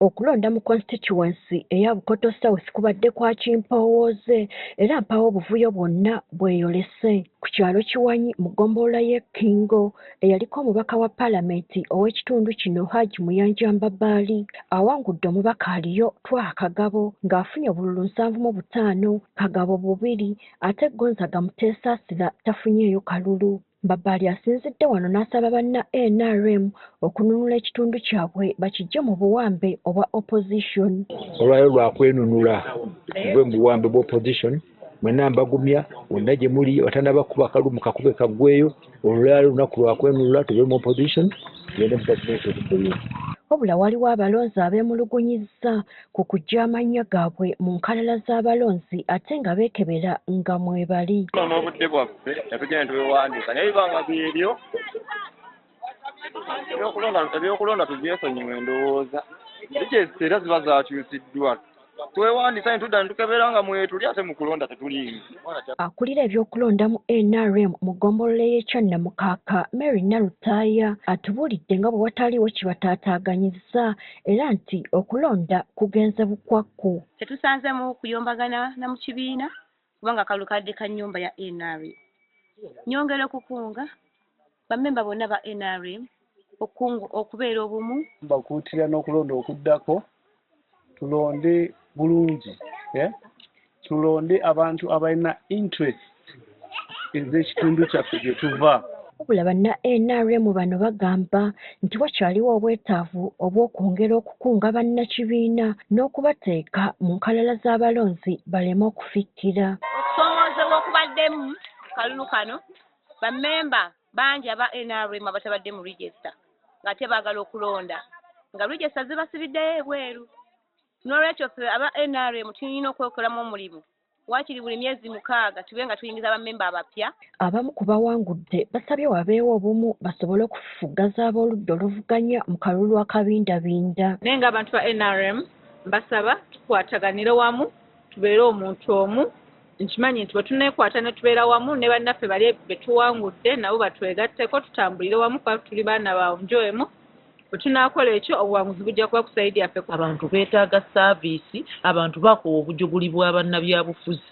Okulonda mu constituency eya Bukoto South kubadde kwa kimpowooze era mpawo obuvuyo bwonna bweyolese ku kyalo Kiwanyi mu ggombolola y'e Kingo eyaliko omubaka wa paalamenti ow'ekitundu kino Hajji Muyanja Mbabaali awangudde omubaka aliyo Twaha Kagabo ng'afunye obululu 75, Kagabo 2 ate Gonzaga Muteesaasira tafunyeeyo kalulu. Mbabaali asinzidde wano n'asaba banna NRM okununula ekitundu kyabwe bakijje mu buwambe obwa opposition. Olwayo lwakwenunula tuve mu buwambe bwa opposition mwenna mbagumya wonna gye muli batanaba kuba kalumu kakube kaggweyo olwalo lunaku lwakwenunula tuve mu opposition tugende mu gavumenti okukolera. Wabula waliwo abalonzi abeemulugunyizza ku kuggya amannya gaabwe mu nkalala z'abalonzi ate nga beekebera nga mwebali. N'obudde bwaffe tugende tubiwandiika naye bibanga byebyo ebyokulonda tubyesonyiwe ndowooza bikyesi era ziba zakyusiddwa twewandiisa netudda netukebera nga mwetuli ate mu kulonda tetuliimu. Akulira ebyokulonda mu NRM mu ggombolola y'e Kyannamukaaka Mary Nalutaaya atubuulidde nga bwe wataliiwo kibataataaganyizza era nti okulonda kugenze bukwakku. Tetusanzemu kuyombagana na mu kibiina kubanga kalulu kadde ka nnyumba ya NRM. Nyongera okukunga bammemba bonna ba NRM okubeera obumu. Bakuutira n'okulonda okuddako tulonde bulungi tulonde abantu abalina interest ez'ekitundu kyaffe gye tuva. Wabula banna NRM bano bagamba nti wakyaliwo obwetaavu obw'okwongera okukunga bannakibiina n'okubateeka mu nkalala z'abalonzi baleme okufikkira. Okusomoozebwa okubaddemu kalulu kano bammemba bangi aba NRM abatabadde mu register nga tebaagala okulonda nga register zibasibiddeyo ebweru. N'olwekyo ffe aba NRM tulina okwekolamu omulimu waakiri buli myezi 6 tube nga tuyingiza bammemba abapya. Abamu ku bawangudde basabye wabeewo obumu basobole okufufugaza ab'oludda oluvuganya mu kalulu akabindabinda. Naye ng'abantu ba NRM mbasaba tukwataganire wamu tubeere omuntu omu. Nkimanyi nti bwe tuneekwata ne tubeera wamu ne bannaffe bali be tuwangudde nabo batwegatteko tutambulire wamu kuba tuli baana bawunjoemu. Bwe tunaakola ekyo obuwanguzi bujja kuba kusayidi yaffe. Abantu beetaaga saaviisi, abantu bakowa obujuguli bw'abannabyabufuzi.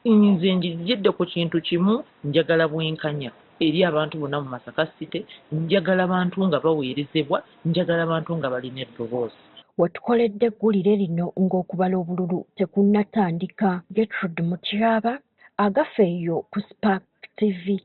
Nze njidde ku kintu kimu, njagala bwenkanya eri abantu bonna mu Masaka City, njagala abantu nga baweerezebwa, njagala abantu nga balina eddoboozi. Watukoledde eggulire lino ng'okubala obululu tekunnatandika. Gertrude Mutyaba, Agafeeyo ku Spark TV.